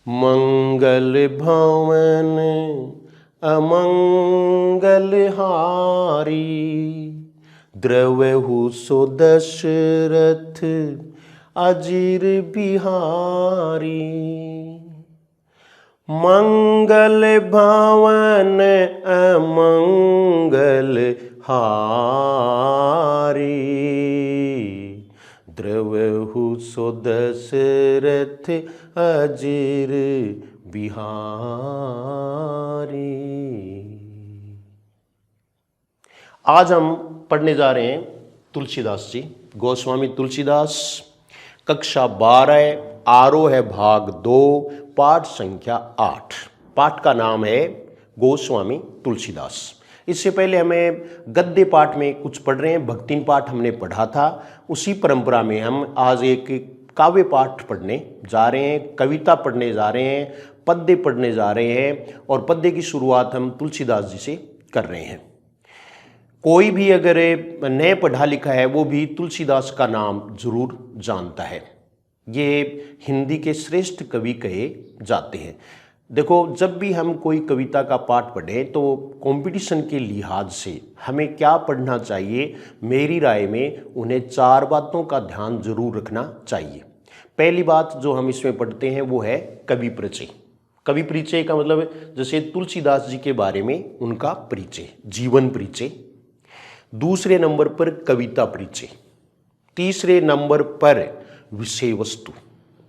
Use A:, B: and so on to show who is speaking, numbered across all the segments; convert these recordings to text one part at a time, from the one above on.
A: मंगल भवन अमंगल हारी, द्रवहु सो दशरथ अजीर बिहारी। मंगल भवन अमंगल हारी, द्रवहु सो दशरथ अजीर बिहारी। आज हम पढ़ने जा रहे हैं तुलसीदास जी, गोस्वामी तुलसीदास, कक्षा 12, आरोह है भाग 2, पाठ संख्या 8। पाठ का नाम है गोस्वामी तुलसीदास। इससे पहले हमें गद्य पाठ में कुछ पढ़ रहे हैं, भक्तिन पाठ हमने पढ़ा था। उसी परंपरा में हम आज एक काव्य पाठ पढ़ने जा रहे हैं, कविता पढ़ने जा रहे हैं, पद्य पढ़ने जा रहे हैं। और पद्य की शुरुआत हम तुलसीदास जी से कर रहे हैं। कोई भी अगर नए पढ़ा लिखा है वो भी तुलसीदास का नाम जरूर जानता है। ये हिंदी के श्रेष्ठ कवि कहे जाते हैं। देखो, जब भी हम कोई कविता का पाठ पढ़ें तो कंपटीशन के लिहाज से हमें क्या पढ़ना चाहिए, मेरी राय में उन्हें 4 बातों का ध्यान जरूर रखना चाहिए। पहली बात जो हम इसमें पढ़ते हैं वो है कवि परिचय। कवि परिचय का मतलब जैसे तुलसीदास जी के बारे में उनका परिचय, जीवन परिचय। दूसरे नंबर पर कविता परिचय। तीसरे नंबर पर विषय वस्तु,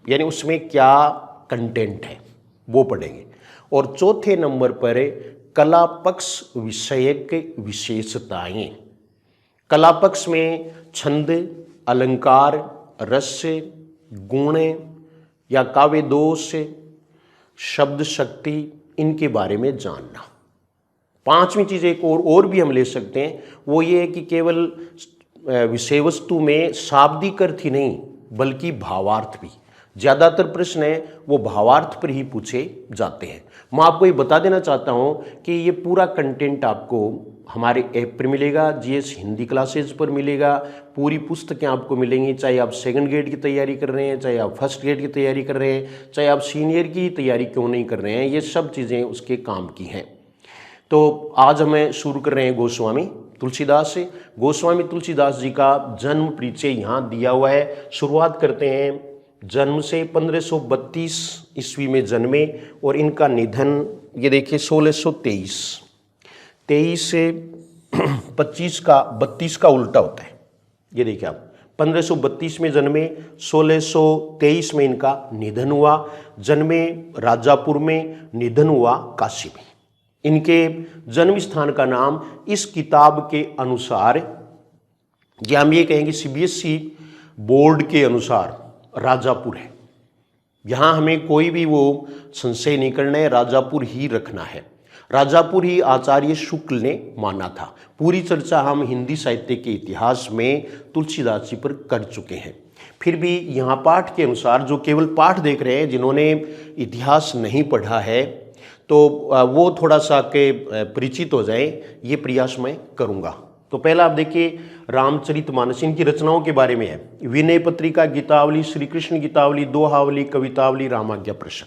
A: यानी उसमें क्या कंटेंट है वो पढ़ेंगे। और चौथे नंबर पर कला पक्ष विषयक विशेषताएं। कला पक्ष में छंद, अलंकार, रस, गुण या काव्य दोष, शब्द शक्ति, इनके बारे में जानना। 5वीं चीज एक और भी हम ले सकते हैं, वो ये है कि केवल विषय वस्तु में शाब्दिक अर्थ ही नहीं बल्कि भावार्थ भी। ज़्यादातर प्रश्न है वो भावार्थ पर ही पूछे जाते हैं। मैं आपको ये बता देना चाहता हूँ कि ये पूरा कंटेंट आपको हमारे ऐप पर मिलेगा, जीएस हिंदी क्लासेज पर मिलेगा। पूरी पुस्तकें आपको मिलेंगी, चाहे आप सेकंड ग्रेड की तैयारी कर रहे हैं, चाहे आप फर्स्ट ग्रेड की तैयारी कर रहे हैं, चाहे आप सीनियर की तैयारी क्यों नहीं कर रहे हैं, ये सब चीज़ें उसके काम की हैं। तो आज हमें शुरू कर रहे हैं गोस्वामी तुलसीदास से। गोस्वामी तुलसीदास जी का जन्म परिचय यहाँ दिया हुआ है। शुरुआत करते हैं जन्म से। 1532 ईस्वी में जन्मे और इनका निधन ये देखिए 1623। 23 से 25 का 32 का उल्टा होता है। ये देखिए आप, 1532 में जन्मे, 1623 में इनका निधन हुआ। जन्मे राजापुर में, निधन हुआ काशी में। इनके जन्म स्थान का नाम इस किताब के अनुसार, या हम ये कहेंगे सीबीएसई बोर्ड के अनुसार, राजापुर है। यहाँ हमें कोई भी वो संशय नहीं करना है, राजापुर ही रखना है। राजापुर ही आचार्य शुक्ल ने माना था। पूरी चर्चा हम हिंदी साहित्य के इतिहास में तुलसीदास जी पर कर चुके हैं। फिर भी यहाँ पाठ के अनुसार, जो केवल पाठ देख रहे हैं, जिन्होंने इतिहास नहीं पढ़ा है, तो वो थोड़ा सा के परिचित हो जाए, ये प्रयास मैं करूँगा। तो पहला आप देखिए रामचरितमानस, इनकी रचनाओं के बारे में है। विनय पत्रिका, गीतावली, श्री कृष्ण गीतावली, दोहावली, कवितावली, रामाज्ञा प्रश्न,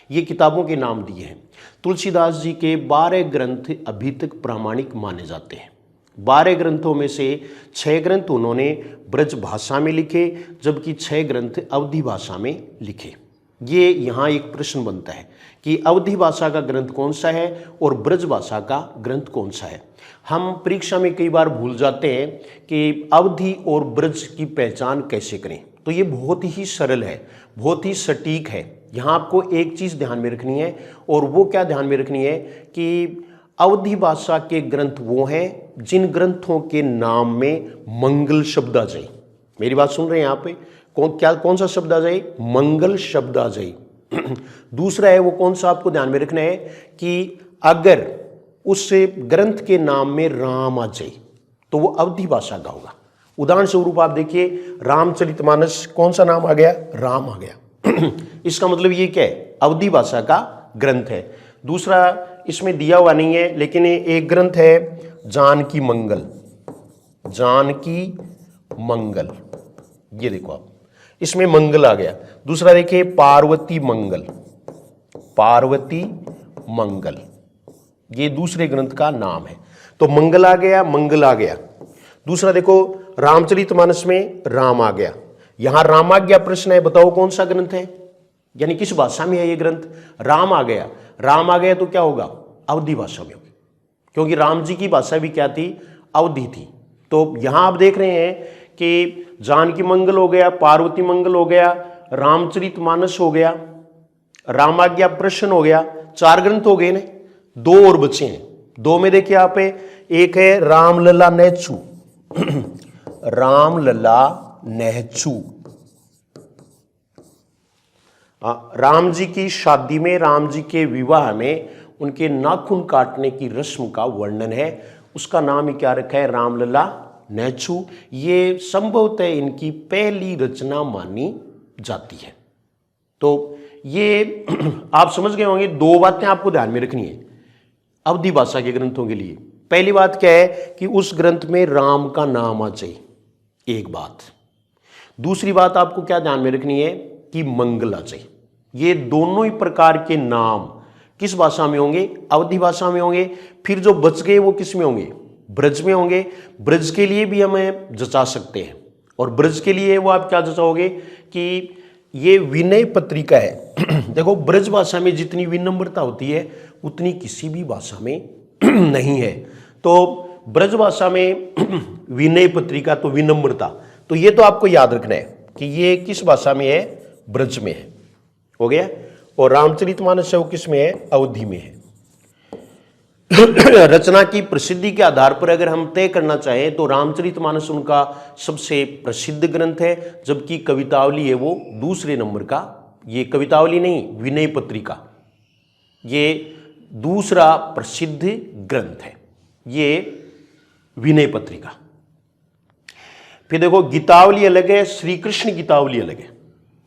A: ये किताबों के नाम दिए हैं। तुलसीदास जी के 12 ग्रंथ अभी तक प्रामाणिक माने जाते हैं। 12 ग्रंथों में से 6 ग्रंथ उन्होंने ब्रज भाषा में लिखे, जबकि 6 ग्रंथ अवधी भाषा में लिखे। ये यहाँ एक प्रश्न बनता है कि अवधी भाषा का ग्रंथ कौन सा है और ब्रज भाषा का ग्रंथ कौन सा है। हम परीक्षा में कई बार भूल जाते हैं कि अवधी और ब्रज की पहचान कैसे करें। तो ये बहुत ही सरल है, बहुत ही सटीक है। यहाँ आपको एक चीज़ ध्यान में रखनी है, और वो क्या ध्यान में रखनी है कि अवधी भाषा के ग्रंथ वो हैं जिन ग्रंथों के नाम में मंगल शब्द आ जाए। मेरी बात सुन रहे हैं यहाँ पे? कौन सा शब्द आ जाए? मंगल शब्द आ जाए। दूसरा है वो कौन सा, आपको ध्यान में रखना है कि अगर उस ग्रंथ के नाम में राम आ जाए तो वो अवधी भाषा का होगा। उदाहरण स्वरूप आप देखिए, रामचरितमानस कौन सा नाम आ गया? राम आ गया। इसका मतलब ये क्या है? अवधी भाषा का ग्रंथ है। दूसरा इसमें दिया हुआ नहीं है, लेकिन एक ग्रंथ है जानकी मंगल। जानकी मंगल, ये देखो आप, इसमें मंगल आ गया। दूसरा देखिए पार्वती मंगल, पार्वती मंगल, ये दूसरे ग्रंथ का नाम है। तो मंगल आ गया, मंगल आ गया। दूसरा देखो रामचरितमानस में राम आ गया। यहां रामाज्ञा प्रश्न है, बताओ कौन सा ग्रंथ है, यानी किस भाषा में है ये ग्रंथ। राम आ गया, राम आ गया तो क्या होगा, अवधी भाषा में होगी, क्योंकि राम जी की भाषा भी क्या थी, अवधी थी। तो यहां आप देख रहे हैं कि जानकी मंगल हो गया, पार्वती मंगल हो गया, रामचरितमानस हो गया, रामाज्ञा प्रश्न हो गया, 4 ग्रंथ हो गए ना। 2 और बचे हैं। 2 में देखिए आप, एक है रामलला नेचू रामलला नेचू, राम जी की शादी में, राम जी के विवाह में उनके नाखून काटने की रस्म का वर्णन है। उसका नाम ही क्या रखा है, रामलला नेचू। ये संभवतः इनकी पहली रचना मानी जाती है। तो ये आप समझ गए होंगे। 2 बातें आपको ध्यान में रखनी है अवधी भाषा के ग्रंथों के लिए। पहली बात क्या है कि उस ग्रंथ में राम का नाम आ जाए, एक बात। दूसरी बात आपको क्या ध्यान में रखनी है कि मंगल आ जाए। ये दोनों ही प्रकार के नाम किस भाषा में होंगे, अवधी भाषा में होंगे। फिर जो बच गए वो किस में होंगे, ब्रज में होंगे। ब्रज के लिए भी हमें जचा सकते हैं, और ब्रज के लिए वो आप क्या जचाओगे कि ये विनय पत्रिका है। देखो ब्रज भाषा में जितनी विनम्रता होती है उतनी किसी भी भाषा में नहीं है। तो ब्रज भाषा में विनय पत्रिका तो विनम्रता, तो ये तो आपको याद रखना है कि ये किस भाषा में है, ब्रज में है, हो गया। और रामचरितमानस है वो किस में है, अवधी में है। रचना की प्रसिद्धि के आधार पर अगर हम तय करना चाहें तो रामचरितमानस उनका सबसे प्रसिद्ध ग्रंथ है, जबकि कवितावली है वो दूसरे नंबर का। ये कवितावली नहीं, विनय पत्रिका, ये दूसरा प्रसिद्ध ग्रंथ है, ये विनय पत्रिका। फिर देखो गीतावली अलग है, श्री कृष्ण गीतावली अलग है।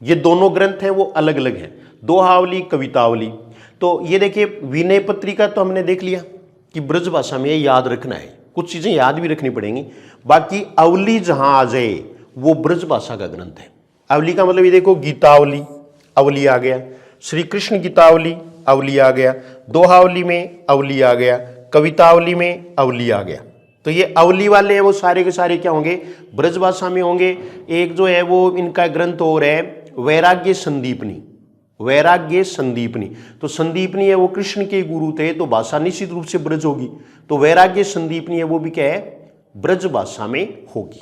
A: ये दोनों ग्रंथ हैं वो अलग अलग हैं, दोहावली, कवितावली। तो ये देखिए विनय पत्रिका तो हमने देख लिया कि ब्रज भाषा में याद रखना है, कुछ चीजें याद भी रखनी पड़ेंगी। बाकी अवली जहां आ जाए वो ब्रज भाषा का ग्रंथ है। अवली का मतलब ये देखो गीतावली, अवली आ गया, श्री कृष्ण गीतावली, अवली आ गया, दोहावली में अवली आ गया, कवितावली में अवली आ गया। तो ये अवली वाले हैं वो सारे के सारे क्या होंगे, ब्रज भाषा में होंगे। एक जो है वो इनका ग्रंथ और है वैराग्य संदीपनी, वैराग्य संदीपनी। तो संदीपनी है वो कृष्ण के गुरु थे, तो भाषा निश्चित रूप से ब्रज होगी। तो वैराग्य संदीपनी है वो भी क्या है, ब्रज भाषा में होगी।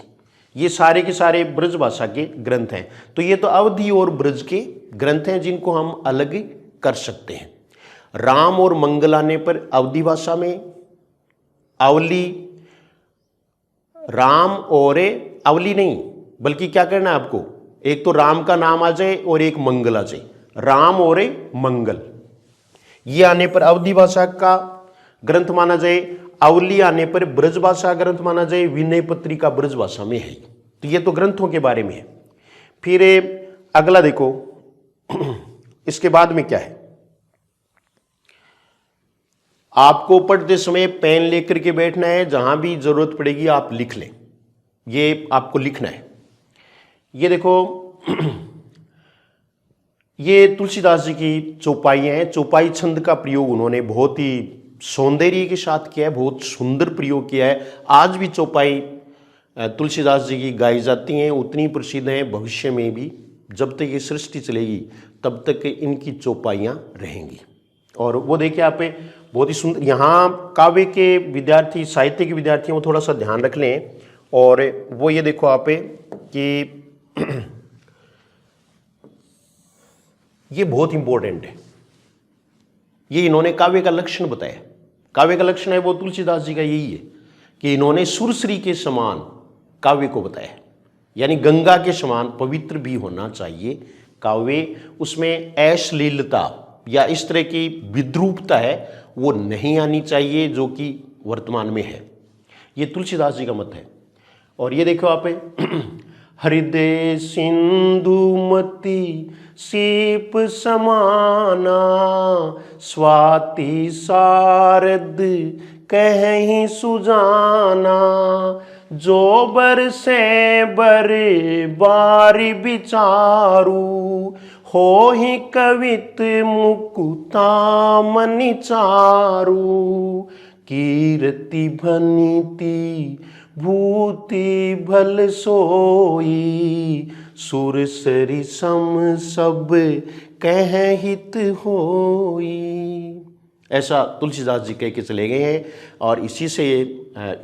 A: ये सारे के सारे ब्रज भाषा के ग्रंथ हैं। तो ये तो अवधी और ब्रज के ग्रंथ हैं जिनको हम अलग कर सकते हैं। राम और मंगल आने पर अवधी भाषा में अवली, राम और अवली नहीं, बल्कि क्या करना है आपको, एक तो राम का नाम आ जाए और एक मंगल आ जाए, राम और मंगल। ये आने पर अवधी भाषा का ग्रंथ माना जाए, अवली आने पर ब्रज भाषा ग्रंथ माना जाए, विनय पत्रिका ब्रज भाषा में है। तो ये तो ग्रंथों के बारे में है। फिर अगला देखो, इसके बाद में क्या है, आपको पढ़ते समय पेन लेकर के बैठना है, जहां भी जरूरत पड़ेगी आप लिख लें, ये आपको लिखना है। ये देखो ये तुलसीदास जी की चौपाइयां हैं। चौपाई छंद का प्रयोग उन्होंने बहुत ही सौंदर्य के साथ किया है, बहुत सुंदर प्रयोग किया है। आज भी चौपाई तुलसीदास जी की गाई जाती हैं, उतनी प्रसिद्ध हैं। भविष्य में भी जब तक ये सृष्टि चलेगी तब तक इनकी चौपाइयां रहेंगी। और वो देखिए आप बहुत ही सुंदर, यहाँ काव्य के विद्यार्थी, साहित्य के विद्यार्थी वो थोड़ा सा ध्यान रख लें। और वो ये देखो आप कि ये बहुत इंपॉर्टेंट है, ये इन्होंने काव्य का लक्षण बताया। काव्य का लक्षण है वो तुलसीदास जी का यही है कि इन्होंने सुरश्री के समान काव्य को बताया, यानी गंगा के समान पवित्र भी होना चाहिए काव्य। उसमें अश्लीलता या इस तरह की विद्रूपता है वो नहीं आनी चाहिए जो कि वर्तमान में है। ये तुलसीदास जी का मत है। और ये देखो आप हृदय सिंधुमती सीप समाना, स्वाति शारद कहीं सुजाना, जो बरसे बर बारी बिचारू, हो ही कवित मुकुता मनि चारू, कीर्ति भनीति भूति भल सोई, सुर सरि सम सब कह हित होई। ऐसा तुलसीदास जी कह के चले गए हैं और इसी से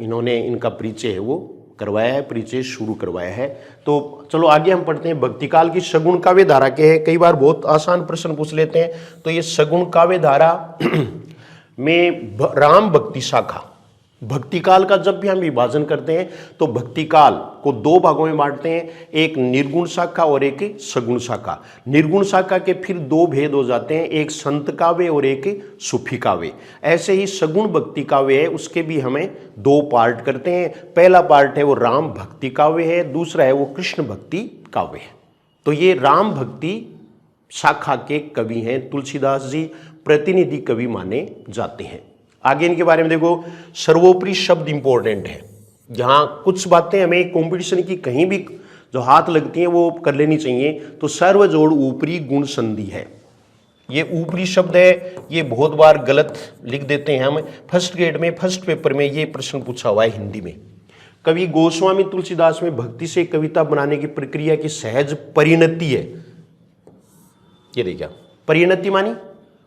A: इन्होंने इनका परिचय है वो करवाया है, परिचय शुरू करवाया है। तो चलो आगे हम पढ़ते हैं। भक्ति काल की सगुण काव्य धारा के है। कई बार बहुत आसान प्रश्न पूछ लेते हैं। तो ये सगुण काव्य धारा में राम भक्ति शाखा, भक्ति काल का जब भी हम विभाजन करते हैं तो भक्ति काल को दो भागों में बांटते हैं, एक निर्गुण शाखा और एक सगुण शाखा। निर्गुण शाखा के फिर दो भेद हो जाते हैं, एक संत काव्य और एक सूफी काव्य। ऐसे ही सगुण भक्ति काव्य है, उसके भी हमें दो पार्ट करते हैं। पहला पार्ट है वो राम भक्ति काव्य है, दूसरा है वो कृष्ण भक्ति काव्य है। तो ये राम भक्ति शाखा के कवि हैं तुलसीदास जी, प्रतिनिधि कवि माने जाते हैं। आगे इनके बारे में देखो, सर्वोपरि शब्द इंपॉर्टेंट है। जहाँ कुछ बातें हमें कंपटीशन की कहीं भी जो हाथ लगती हैं वो कर लेनी चाहिए। तो सर्व जोड़ ऊपरी गुण संधि है, ये ऊपरी शब्द है, ये बहुत बार गलत लिख देते हैं हम। फर्स्ट ग्रेड में फर्स्ट पेपर में ये प्रश्न पूछा हुआ है हिंदी में। कवि गोस्वामी तुलसीदास में भक्ति से कविता बनाने की प्रक्रिया की सहज परिणति है। ये देखिए, परिणति मानी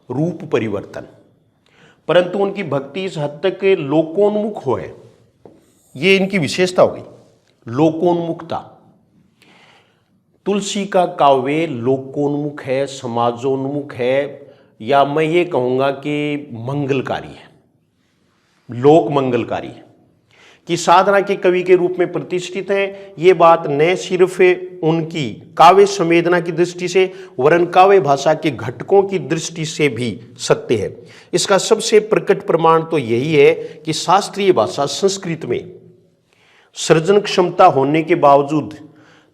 A: रूप परिवर्तन, परंतु उनकी भक्ति इस हद तक लोकोन्मुख हो है, ये इनकी विशेषता हो गई, लोकोन्मुखता। तुलसी का काव्य लोकोन्मुख है, समाजोन्मुख है, या मैं ये कहूँगा कि मंगलकारी है, लोक मंगलकारी है, कि साधना के कवि के रूप में प्रतिष्ठित है। ये बात न सिर्फ उनकी काव्य संवेदना की दृष्टि से वरन काव्य भाषा के घटकों की दृष्टि से भी सत्य है। इसका सबसे प्रकट प्रमाण तो यही है कि शास्त्रीय भाषा संस्कृत में सृजन क्षमता होने के बावजूद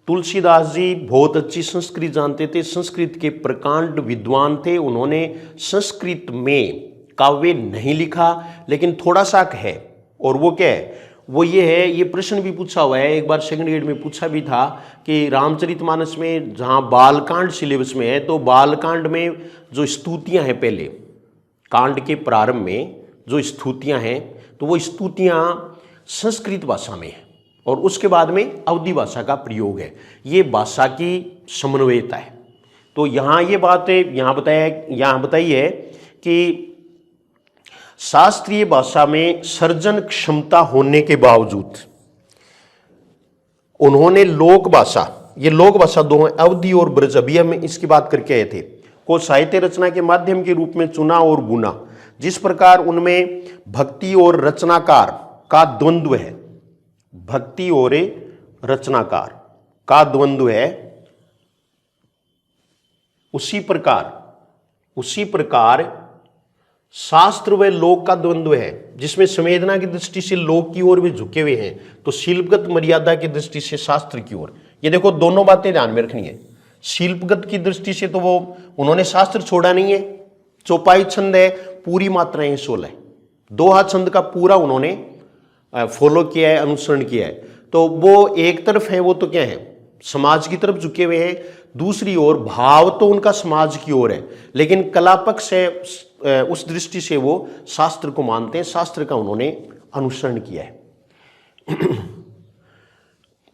A: तुलसीदास जी बहुत अच्छी संस्कृत जानते थे, संस्कृत के प्रकांड विद्वान थे। उन्होंने संस्कृत में काव्य नहीं लिखा, लेकिन थोड़ा सा है, और वो क्या है, वो ये है, ये प्रश्न भी पूछा हुआ है, एक बार सेकंड ग्रेड में पूछा भी था कि रामचरितमानस में जहाँ बालकांड सिलेबस में है, तो बालकांड में जो स्तुतियाँ हैं, पहले कांड के प्रारंभ में जो स्तुतियाँ हैं, तो वो स्तुतियाँ संस्कृत भाषा में है और उसके बाद में अवधी भाषा का प्रयोग है। ये भाषा की समन्वयता है। तो यहाँ ये बात यहाँ बताई है कि शास्त्रीय भाषा में सर्जन क्षमता होने के बावजूद उन्होंने लोक भाषा, ये लोक भाषा दो हैं, अवधी और ब्रज, अभी हम इसकी बात करके आए थे, को साहित्य रचना के माध्यम के रूप में चुना और बुना। जिस प्रकार उनमें भक्ति और रचनाकार का द्वंद्व है, भक्ति और रचनाकार का द्वंद्व है, उसी प्रकार शास्त्र व लोक का द्वंद्व है, जिसमें संवेदना की दृष्टि से लोक की ओर भी झुके हुए हैं, तो शिल्पगत मर्यादा की दृष्टि से शास्त्र की ओर। ये देखो, दोनों बातें ध्यान में रखनी है। शिल्पगत की दृष्टि से तो वो उन्होंने शास्त्र छोड़ा नहीं है, चौपाई छंद है, पूरी मात्राएं 16, दोहा छंद का पूरा उन्होंने फॉलो किया है, अनुसरण किया है। तो वो एक तरफ है, वो तो क्या है, समाज की तरफ झुके हुए हैं, दूसरी ओर भाव तो उनका समाज की ओर है, लेकिन कला पक्ष है, उस दृष्टि से वो शास्त्र को मानते हैं, शास्त्र का उन्होंने अनुसरण किया है।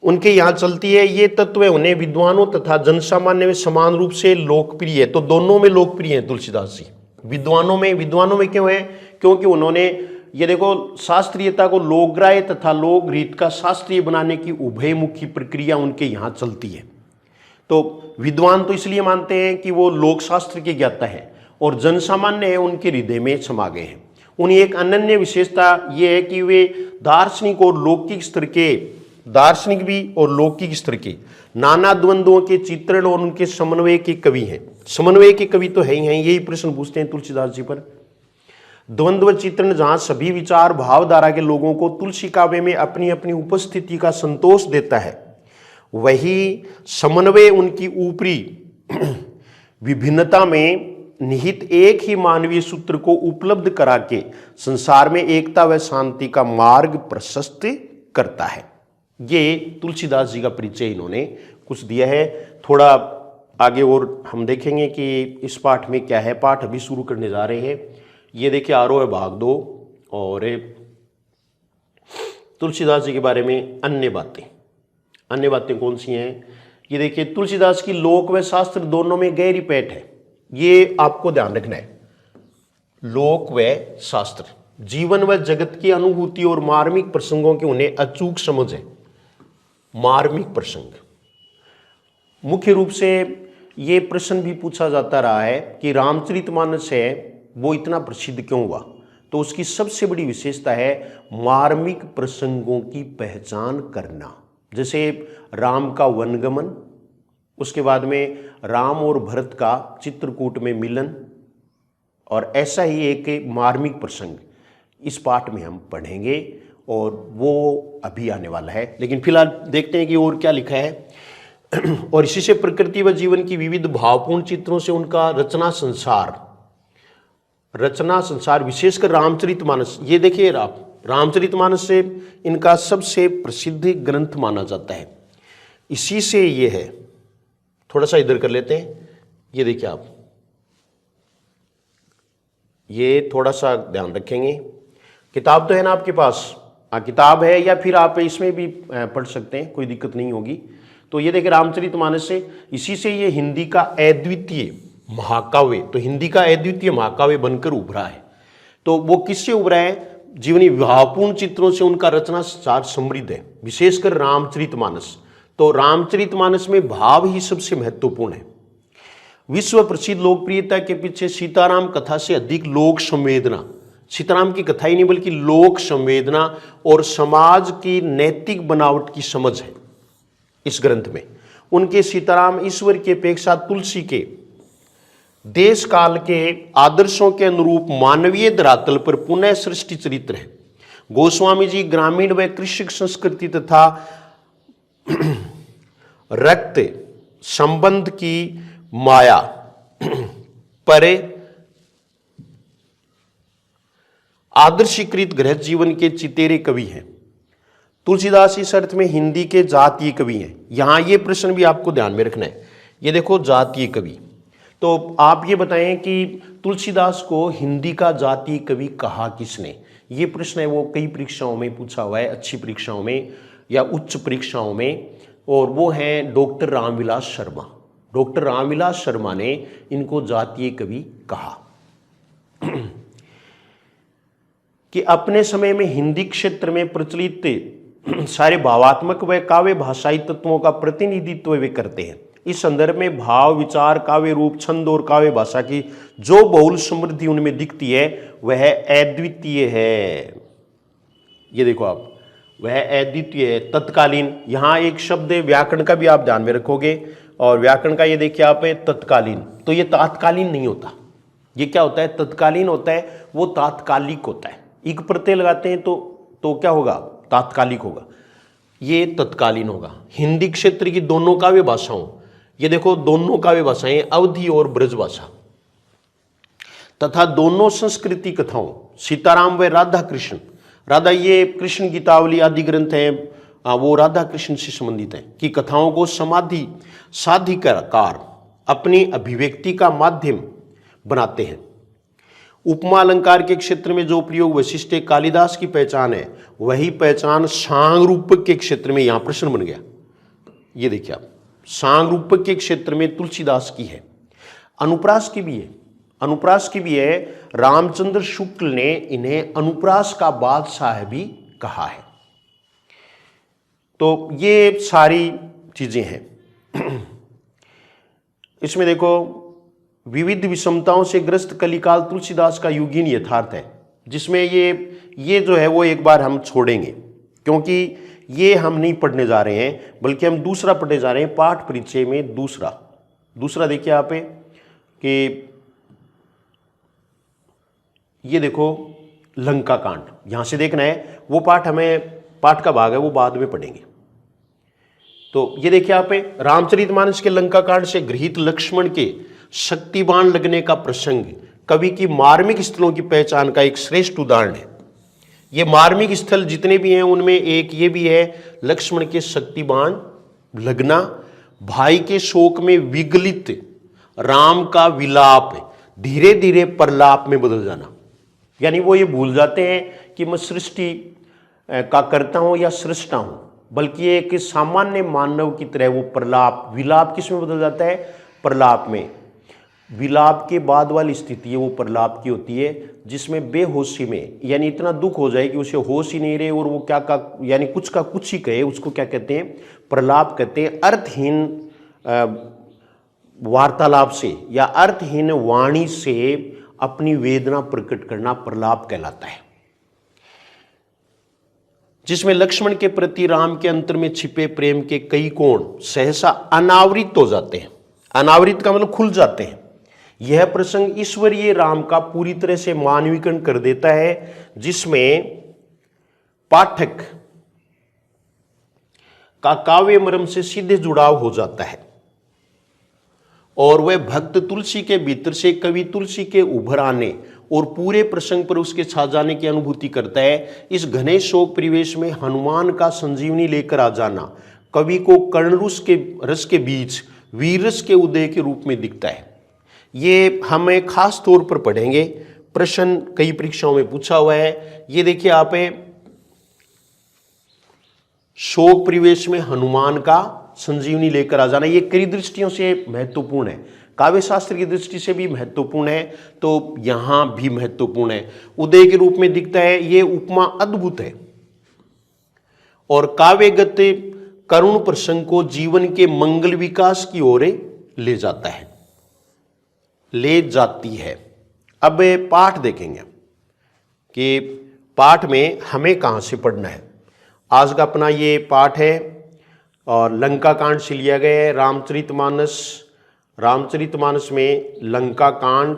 A: उनके यहाँ चलती है, ये तत्व उन्हें विद्वानों तथा जनसामान्य में समान रूप से लोकप्रिय है। तो दोनों में लोकप्रिय है तुलसीदास जी। विद्वानों में क्यों है? क्योंकि उन्होंने ये देखो, शास्त्रीयता को लोकग्राह्य तथा लोक रीत का शास्त्रीय बनाने की उभयमुखी प्रक्रिया उनके यहाँ चलती है। तो विद्वान तो इसलिए मानते हैं कि वो लोक शास्त्र के ज्ञाता है, और जनसामान्य है उनके हृदय में समा गए हैं। उन्हें एक अनन्य विशेषता ये है कि वे दार्शनिक और लौकिक स्तर के, दार्शनिक भी और लौकिक स्तर के नाना द्वंद्वों के चित्रण और उनके समन्वय के कवि हैं। समन्वय के कवि तो है ही हैं, यही प्रश्न पूछते हैं तुलसीदास जी पर। द्वंद्व चित्रण जहां सभी विचार भावधारा के लोगों को तुलसी काव्य में अपनी अपनी उपस्थिति का संतोष देता है, वही समन्वय उनकी ऊपरी विभिन्नता में निहित एक ही मानवीय सूत्र को उपलब्ध करा के संसार में एकता व शांति का मार्ग प्रशस्त करता है। ये तुलसीदास जी का परिचय इन्होंने कुछ दिया है। थोड़ा आगे और हम देखेंगे कि इस पाठ में क्या है। पाठ अभी शुरू करने जा रहे हैं। ये देखिए आरोह है भाग 2 और तुलसीदास जी के बारे में अन्य बातें कौन सी हैं। ये देखिए तुलसीदास की लोक व शास्त्र दोनों में गहरी पैठ है। ये आपको ध्यान रखना है। लोक व शास्त्र, जीवन व जगत की अनुभूति और मार्मिक प्रसंगों की उन्हें अचूक समझ है। मार्मिक प्रसंग, मुख्य रूप से ये प्रश्न भी पूछा जाता रहा है कि रामचरितमानस है वो इतना प्रसिद्ध क्यों हुआ। तो उसकी सबसे बड़ी विशेषता है मार्मिक प्रसंगों की पहचान करना। जैसे राम का वनगमन, उसके बाद में राम और भरत का चित्रकूट में मिलन, और ऐसा ही एक मार्मिक प्रसंग इस पाठ में हम पढ़ेंगे और वो अभी आने वाला है। लेकिन फिलहाल देखते हैं कि और क्या लिखा है। और इसी से प्रकृति व जीवन की विविध भावपूर्ण चित्रों से उनका रचना संसार विशेषकर रामचरितमानस, ये देखिए रामचरितमानस से इनका सबसे प्रसिद्ध ग्रंथ माना जाता है। इसी से ये है, थोड़ा सा इधर कर लेते हैं। ये देखिए आप, ये थोड़ा सा ध्यान रखेंगे। किताब तो है ना आपके पास? हाँ, किताब है, या फिर आप इसमें भी पढ़ सकते हैं, कोई दिक्कत नहीं होगी। तो ये देखिए रामचरितमानस से, इसी से ये हिंदी का अद्वितीय महाकाव्य, तो हिंदी का अद्वितीय महाकाव्य बनकर उभरा है। तो वो किससे उभरा है? जीवनी भावपूर्ण चित्रों से उनका रचना संसार समृद्ध है, विशेषकर रामचरितमानस। तो रामचरितमानस में भाव ही सबसे महत्वपूर्ण है। विश्व प्रसिद्ध लोकप्रियता के पीछे सीताराम कथा से अधिक लोक संवेदना, सीताराम की कथा ही नहीं बल्कि लोक संवेदना और समाज की नैतिक बनावट की समझ है इस ग्रंथ में। उनके सीताराम ईश्वर की अपेक्षा तुलसी के देश काल के आदर्शों के अनुरूप मानवीय धरातल पर पुनः सृष्टि चरित्र है। गोस्वामी जी ग्रामीण व कृषक संस्कृति तथा रक्त संबंध की माया परे आदर्शीकृत गृह जीवन के चितेरे कवि हैं। तुलसीदास इस अर्थ में हिंदी के जातीय कवि हैं। यहां ये प्रश्न भी आपको ध्यान में रखना है। ये देखो जातीय कवि, तो आप ये बताएं कि तुलसीदास को हिंदी का जातीय कवि कहा किसने? ये प्रश्न है वो कई परीक्षाओं में पूछा हुआ है, अच्छी परीक्षाओं में या उच्च परीक्षाओं में, और वो हैं डॉक्टर रामविलास शर्मा। डॉक्टर रामविलास शर्मा ने इनको जातीय कवि कहा कि अपने समय में हिंदी क्षेत्र में प्रचलित सारे भावात्मक व काव्य भाषाई तत्वों का प्रतिनिधित्व वे करते हैं। इस संदर्भ में भाव, विचार, काव्य रूप, छंद और काव्य भाषा की जो बहुल समृद्धि उनमें दिखती है वह अद्वितीय है। ये देखो आप, वह अद्वितीय है, तत्कालीन। यहाँ एक शब्द व्याकरण का भी आप ध्यान में रखोगे, और व्याकरण का ये देखिए आप तत्कालीन, तो ये तात्कालीन नहीं होता। ये क्या होता है? तत्कालीन होता है, वो तात्कालिक होता है। इक प्रत्यय लगाते हैं तो क्या होगा? तात्कालिक होगा। ये तत्कालीन होगा। हिंदी क्षेत्र की दोनों काव्य भाषाओं, ये देखो दोनों काव्य भाषाएं अवधी और ब्रज भाषा तथा दोनों संस्कृति कथाओं, सीताराम व राधा कृष्ण, राधा ये कृष्ण गीतावली आदि ग्रंथ हैं, वो राधा कृष्ण से संबंधित हैं, की कथाओं को समाधि साधिकार अपनी अभिव्यक्ति का माध्यम बनाते हैं। उपमा अलंकार के क्षेत्र में जो प्रयोग वशिष्ठ कालिदास की पहचान है, वही पहचान सांग रूपक के क्षेत्र में, यहां प्रश्न बन गया। ये देखिए आप, सांग रूपक के क्षेत्र में तुलसीदास की है। अनुप्रास की भी है, अनुप्रास की भी है। रामचंद्र शुक्ल ने इन्हें अनुप्रास का बादशाह भी कहा है। तो ये सारी चीजें हैं। इसमें देखो, विविध विषमताओं से ग्रस्त कलिकाल तुलसीदास का युगीन यथार्थ है, जिसमें ये जो है वो एक बार हम छोड़ेंगे, क्योंकि ये हम नहीं पढ़ने जा रहे हैं, बल्कि हम दूसरा पढ़ने जा रहे हैं। पाठ परिचय में दूसरा देखिए आप कि ये देखो लंका कांड, यहां से देखना है। वो पाठ पाठ का भाग है, वो बाद में पढ़ेंगे। तो ये देखिए आप, रामचरितमानस के लंका कांड से गृहीत लक्ष्मण के शक्तिबाण लगने का प्रसंग कवि की मार्मिक स्थलों की पहचान का एक श्रेष्ठ उदाहरण है। ये मार्मिक स्थल जितने भी हैं उनमें एक ये भी है, लक्ष्मण के शक्ति बाण लगना, भाई के शोक में विगलित राम का विलाप धीरे धीरे प्रलाप में बदल जाना। यानी वो ये भूल जाते हैं कि मैं सृष्टि का करता हूं या सृष्टा हूं, बल्कि एक सामान्य मानव की तरह वो प्रलाप, विलाप किस में बदल जाता है? प्रलाप में। विलाप के बाद वाली स्थिति है वो प्रलाप की होती है, जिसमें बेहोशी में, यानी इतना दुख हो जाए कि उसे होश ही नहीं रहे और वो क्या का यानी कुछ का कुछ ही कहे, उसको क्या कहते हैं? प्रलाप कहते हैं। अर्थहीन वार्तालाप से या अर्थहीन वाणी से अपनी वेदना प्रकट करना प्रलाप कहलाता है, जिसमें लक्ष्मण के प्रति राम के अंतर में छिपे प्रेम के कई कोण सहसा अनावृत हो जाते हैं। अनावृत का मतलब खुल जाते हैं। यह प्रसंग ईश्वरीय राम का पूरी तरह से मानवीकरण कर देता है, जिसमें पाठक का काव्य मर्म से सीधे जुड़ाव हो जाता है और वह भक्त तुलसी के भीतर से कवि तुलसी के उभर आने और पूरे प्रसंग पर उसके छा जाने की अनुभूति करता है। इस घने शोक परिवेश में हनुमान का संजीवनी लेकर आ जाना कवि को कर्णरुष के रस के बीच वीररस के उदय के रूप में दिखता है। ये हमें खास तौर पर पढ़ेंगे, प्रश्न कई परीक्षाओं में पूछा हुआ है। ये देखिए आप, शोक परिवेश में हनुमान का संजीवनी लेकर आ जाना, ये कई दृष्टियों से महत्वपूर्ण है। काव्य शास्त्र की दृष्टि से भी महत्वपूर्ण है, तो यहां भी महत्वपूर्ण है। उदय के रूप में दिखता है, ये उपमा अद्भुत है और काव्यगत करुण प्रसंग को जीवन के मंगल विकास की ओर ले जाता है, ले जाती है। अब पाठ देखेंगे कि पाठ में हमें कहां से पढ़ना है। आज का अपना ये पाठ है और लंका कांड से लिया गया है। रामचरितमानस में लंका कांड,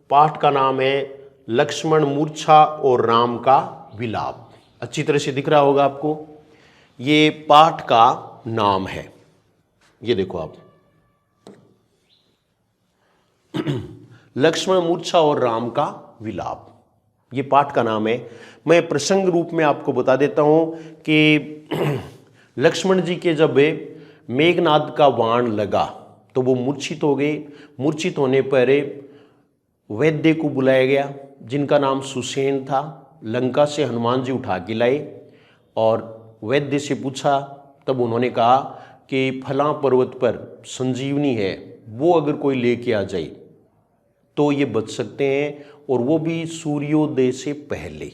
A: पाठ का नाम है लक्ष्मण मूर्छा और राम का विलाप। अच्छी तरह से दिख रहा होगा आपको, ये पाठ का नाम है। ये देखो आप, लक्ष्मण मूर्छा और राम का विलाप, ये पाठ का नाम है। मैं प्रसंग रूप में आपको बता देता हूं कि लक्ष्मण जी के जब मेघनाद का बाण लगा तो वो मूर्छित हो गए। मूर्छित होने पर वैद्य को बुलाया गया, जिनका नाम सुसेन था। लंका से हनुमान जी उठा के लाए और वैद्य से पूछा, तब उन्होंने कहा कि फलां पर्वत पर संजीवनी है, वो अगर कोई लेके आ जाए तो ये बच सकते हैं, और वो भी सूर्योदय से पहले।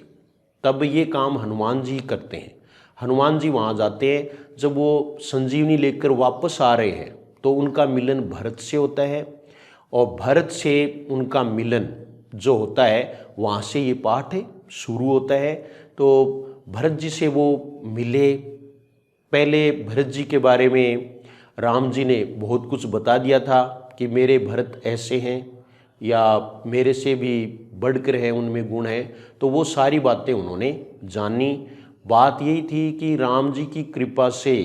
A: तब ये काम हनुमान जी करते हैं। हनुमान जी वहाँ जाते हैं, जब वो संजीवनी लेकर वापस आ रहे हैं तो उनका मिलन भरत से होता है, और भरत से उनका मिलन जो होता है वहाँ से ये पाठ शुरू होता है। तो भरत जी से वो मिले। पहले भरत जी के बारे में राम जी ने बहुत कुछ बता दिया था कि मेरे भरत ऐसे हैं या मेरे से भी बढ़कर हैं, उनमें गुण हैं। तो वो सारी बातें उन्होंने जानी। बात यही थी कि राम जी की कृपा से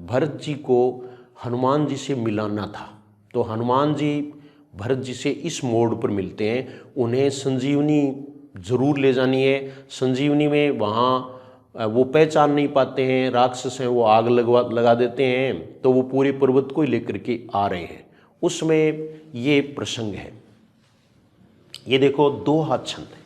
A: भरत जी को हनुमान जी से मिलाना था। तो हनुमान जी भरत जी से इस मोड़ पर मिलते हैं, उन्हें संजीवनी जरूर ले जानी है। संजीवनी में वहाँ वो पहचान नहीं पाते हैं, राक्षस हैं, वो आग लगा देते हैं, तो वो पूरे पर्वत को ही लेकर के आ रहे हैं। उसमें ये प्रसंग है। ये देखो, दोहा छंद है।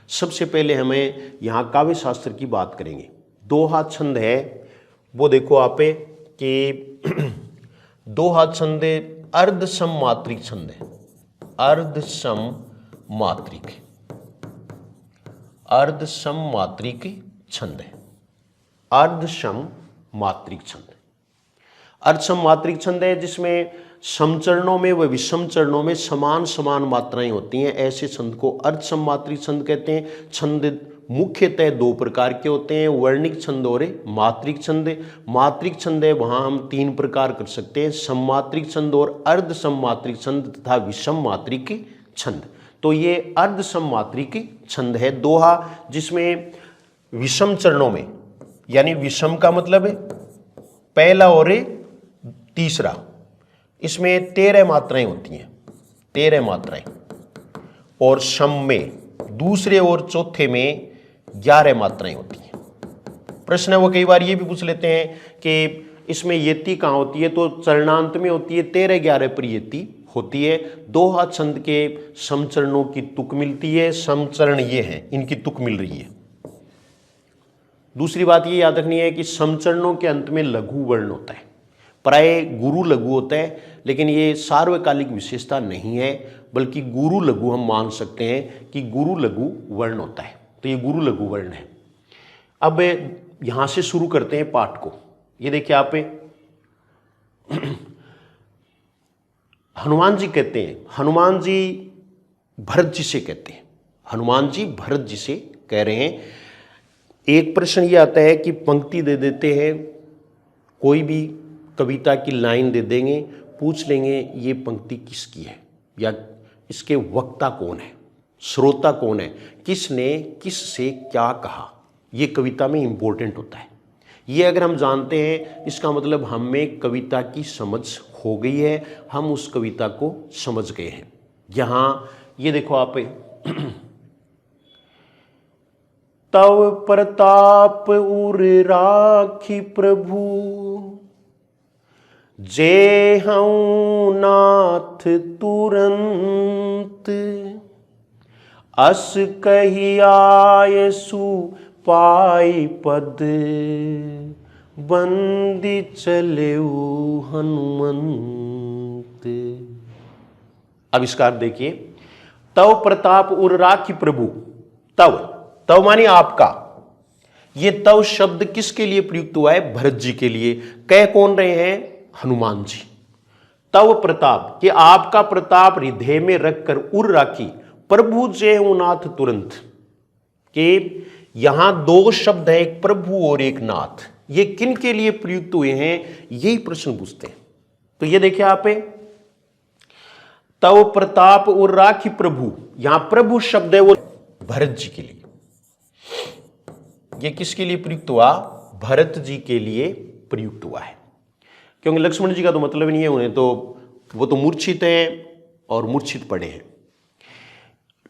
A: सबसे पहले हमें यहाँ काव्य शास्त्र की बात करेंगे। दोहा छंद है, वो देखो आप कि दोहा छंद अर्धसम मात्रिक छंद है। अर्धसम मात्रिक छंद है। अर्धसम मात्रिक छंद। अर्धसम मात्रिक छंद है जिसमें समचरणों में व विषम चरणों में समान समान मात्राएं होती हैं। ऐसे छंद को अर्धसम मात्रिक छंद कहते हैं। छंद मुख्यतः दो प्रकार के होते हैं, वर्णिक छंद और मात्रिक छंद। मात्रिक छंद है वहां हम तीन प्रकार कर सकते हैं, सममात्रिक छंद और अर्धसम मात्रिक छंद तथा विषम मात्रिक छंद। तो ये अर्धसम मात्रिक छंद है दोहा, जिसमें विषम चरणों में, यानी विषम का मतलब है पहला और तीसरा, इसमें 13 मात्राएं होती हैं, 13 मात्राएं। और सम में दूसरे और चौथे में 11 मात्राएं होती हैं। प्रश्न है वो कई बार ये भी पूछ लेते हैं कि इसमें यति कहाँ होती है, तो चरणांत में होती है। 13 11 पर यति होती है। दोहा छंद के समचरणों की तुक मिलती है। समचरण ये हैं, इनकी तुक मिल रही है। दूसरी बात ये याद रखनी है कि समचरणों के अंत में लघु वर्ण होता है। प्राय गुरु लघु होता है, लेकिन ये सार्वकालिक विशेषता नहीं है, बल्कि गुरु लघु हम मान सकते हैं कि गुरु लघु वर्ण होता है। तो ये गुरु लघु वर्ण है। अब यहां से शुरू करते हैं पाठ को। ये देखिए आप, हनुमान जी कहते हैं, हनुमान जी भरत जी से कहते हैं, हनुमान जी भरत जी से कह रहे हैं। एक प्रश्न ये आता है कि पंक्ति दे देते हैं, कोई भी कविता की लाइन दे देंगे, पूछ लेंगे ये पंक्ति किसकी है या इसके वक्ता कौन है, श्रोता कौन है, किसने किससे क्या कहा। ये कविता में इंपॉर्टेंट होता है। ये अगर हम जानते हैं, इसका मतलब हमें कविता की समझ हो गई है, हम उस कविता को समझ गए हैं। यहां ये देखो आप, तव प्रताप उर राखी प्रभु, जे हूं नाथ तुरंत, अस कही आयसु पाई पद, बंदी चले हनुमंत। आविष्कार देखिए, तव प्रताप उर राखी प्रभु। तव, तव मानी आपका। ये तव शब्द किसके लिए प्रयुक्त हुआ है? भरत जी के लिए। कह कौन रहे हैं? हनुमान जी। तव प्रताप, कि आपका प्रताप हृदय में रखकर उर राखी प्रभु जय नाथ तुरंत। कि यहां दो शब्द है, एक प्रभु और एक नाथ। ये किन के लिए प्रयुक्त हुए हैं, यही प्रश्न पूछते हैं। तो ये देखिए आप, तव प्रताप और राखी प्रभु, यहां प्रभु शब्द है वो भरत जी के लिए। ये किसके लिए प्रयुक्त हुआ? भरत जी के लिए प्रयुक्त हुआ है, क्योंकि लक्ष्मण जी का तो मतलब नहीं है उन्हें, तो वो तो मूर्छित हैं और मूर्छित पड़े हैं।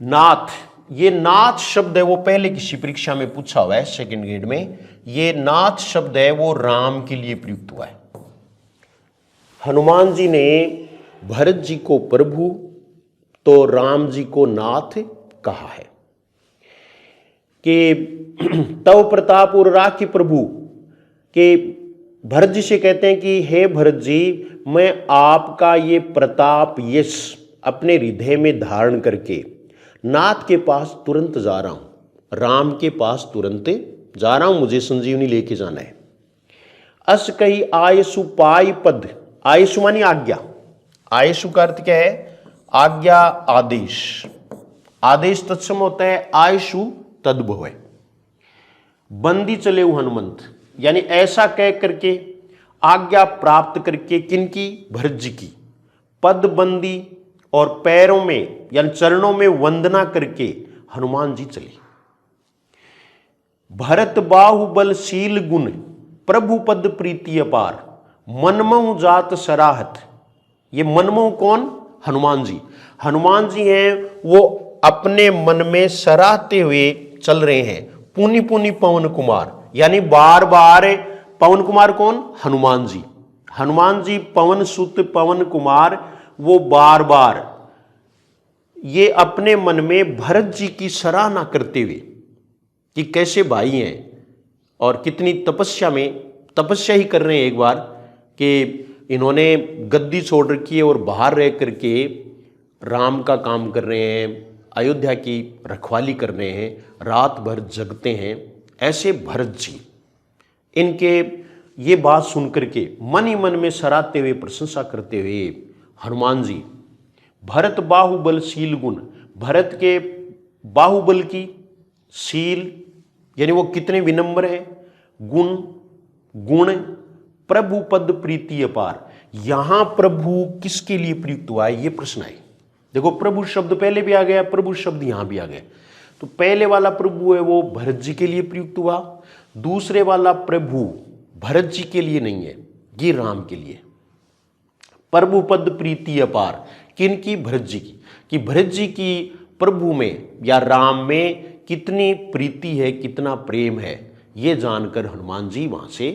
A: नाथ, ये नाथ शब्द है वो पहले किसी परीक्षा में पूछा हुआ है, सेकंड ग्रेड में। ये नाथ शब्द है वो राम के लिए प्रयुक्त हुआ है। हनुमान जी ने भरत जी को प्रभु तो राम जी को नाथ कहा है। कि तव प्रताप उर राखी प्रभु, के भरत जी से कहते हैं कि हे भरत जी, मैं आपका ये प्रताप यश अपने हृदय में धारण करके नाथ के पास तुरंत जा रहा हूं, राम के पास तुरंत जा रहा हूं, मुझे संजीवनी लेके जाना है। अस कही आयसु पाई पद। आयसु मानी आज्ञा। आयसु का अर्थ क्या है? आज्ञा, आदेश। आदेश तत्सम होता है आयसु तद्भव है। बंदी चले हनुमंत, यानी ऐसा कह करके आज्ञा प्राप्त करके, किनकी? भरत जी की। पद बंदी और पैरों में यानी चरणों में वंदना करके हनुमान जी चले। भरत बाहुबलशील गुण, प्रभु पद प्रीति अपार, मनमोह जात सराहत। ये मनमोह कौन? हनुमान जी। हनुमान जी हैं वो अपने मन में सराहते हुए चल रहे हैं। पुनि पुनि पवन कुमार, यानी बार बार। पवन कुमार कौन? हनुमान जी। हनुमान जी पवन सुत पवन कुमार, वो बार बार ये अपने मन में भरत जी की सराहना करते हुए कि कैसे भाई हैं और कितनी तपस्या ही कर रहे हैं। एक बार कि इन्होंने गद्दी छोड़ रखी है और बाहर रह करके राम का काम कर रहे हैं, अयोध्या की रखवाली कर रहे हैं, रात भर जगते हैं। ऐसे भरत जी, इनके ये बात सुनकर के मन ही मन में सराहते हुए, प्रशंसा करते हुए हनुमान जी, भरत बाहुबलशील गुण, भरत के बाहुबल की, शील यानी वो कितने विनम्र हैं, गुण, प्रभु पद प्रीति अपार। यहां प्रभु किसके लिए प्रयुक्त हुआ है, ये प्रश्न है। देखो, प्रभु शब्द पहले भी आ गया, प्रभु शब्द यहां भी आ गया। तो पहले वाला प्रभु है वो भरत जी के लिए प्रयुक्त हुआ, दूसरे वाला प्रभु भरत जी के लिए नहीं है, ये राम के लिए। प्रभु पद प्रीति अपार, किनकी? भरत जी की। कि भरत जी की प्रभु में या राम में कितनी प्रीति है, कितना प्रेम है, ये जानकर हनुमान जी वहाँ से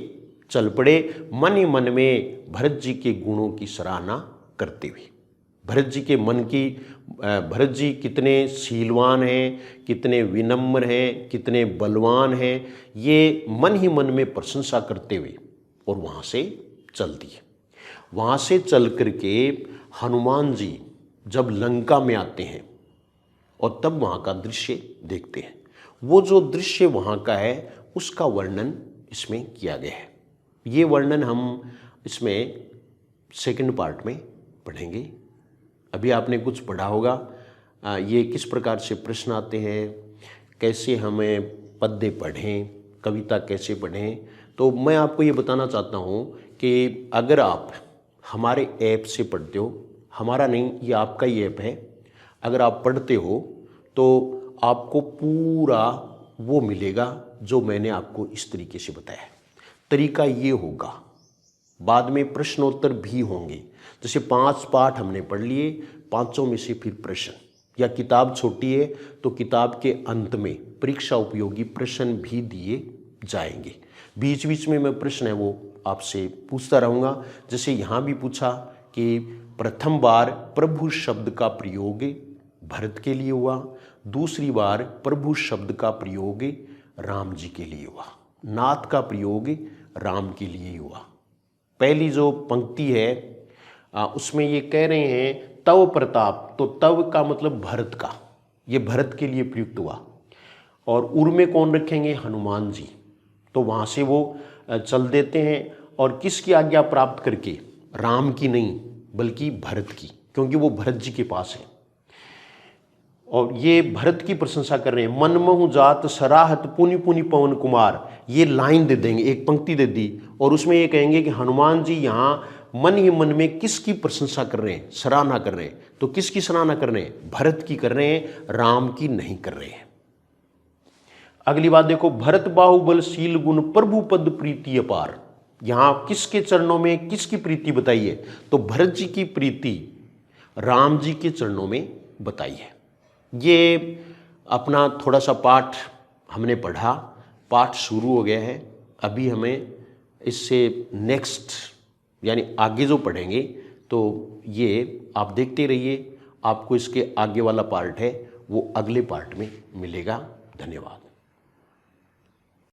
A: चल पड़े, मन ही मन में भरत जी के गुणों की सराहना करते हुए। भरत जी के मन की, भरत जी कितने शीलवान हैं, कितने विनम्र हैं, कितने बलवान हैं, ये मन ही मन में प्रशंसा करते हुए और वहाँ से चल दिए। वहाँ से चल करके हनुमान जी जब लंका में आते हैं और तब वहाँ का दृश्य देखते हैं, वो जो दृश्य वहाँ का है उसका वर्णन इसमें किया गया है। ये वर्णन हम इसमें सेकंड पार्ट में पढ़ेंगे। अभी आपने कुछ पढ़ा होगा, ये किस प्रकार से प्रश्न आते हैं, कैसे हमें पद्य पढ़ें, कविता कैसे पढ़ें। तो मैं आपको ये बताना चाहता हूँ कि अगर आप हमारे ऐप से पढ़ते हो, हमारा नहीं, ये आपका ही ऐप है, अगर आप पढ़ते हो तो आपको पूरा वो मिलेगा जो मैंने आपको इस तरीके से बताया। तरीका ये होगा, बाद में प्रश्नोत्तर भी होंगे। जैसे 5 पाठ हमने पढ़ लिए, 5 में से फिर प्रश्न, या किताब छोटी है तो किताब के अंत में परीक्षा उपयोगी प्रश्न भी दिए जाएंगे। बीच बीच में मैं प्रश्न है वो आपसे पूछता रहूँगा। जैसे यहाँ भी पूछा कि प्रथम बार प्रभु शब्द का प्रयोग भरत के लिए हुआ, दूसरी बार प्रभु शब्द का प्रयोग राम जी के लिए हुआ, नाथ का प्रयोग राम के लिए हुआ। पहली जो पंक्ति है उसमें ये कह रहे हैं तव प्रताप, तो तव का मतलब भरत का, ये भरत के लिए प्रयुक्त हुआ। और उर में कौन रखेंगे? हनुमान जी। तो वहाँ से वो चल देते हैं और किसकी आज्ञा प्राप्त करके? राम की नहीं बल्कि भरत की, क्योंकि वो भरत जी के पास है। और ये भरत की प्रशंसा कर रहे हैं। मन महु जात सराहत पुनि पुनि पवन कुमार, ये लाइन दे देंगे, एक पंक्ति दे दी और उसमें ये कहेंगे कि हनुमान जी यहाँ मन ही मन में किसकी प्रशंसा कर रहे हैं? सराहना कर रहे हैं। तो किसकी सराहना कर रहे हैं? भरत की कर रहे हैं, राम की नहीं कर रहे हैं। अगली बात देखो, भरत बाहुबलशील गुण प्रभु पद प्रीति अपार। यहां किसके चरणों में किसकी प्रीति बताई है? तो भरत जी की प्रीति राम जी के चरणों में बताई है। ये अपना थोड़ा सा पाठ हमने पढ़ा, पाठ शुरू हो गया है। अभी हमें इससे नेक्स्ट यानी आगे जो पढ़ेंगे तो ये आप देखते रहिए, आपको इसके आगे वाला पार्ट है वो अगले पार्ट में मिलेगा। धन्यवाद।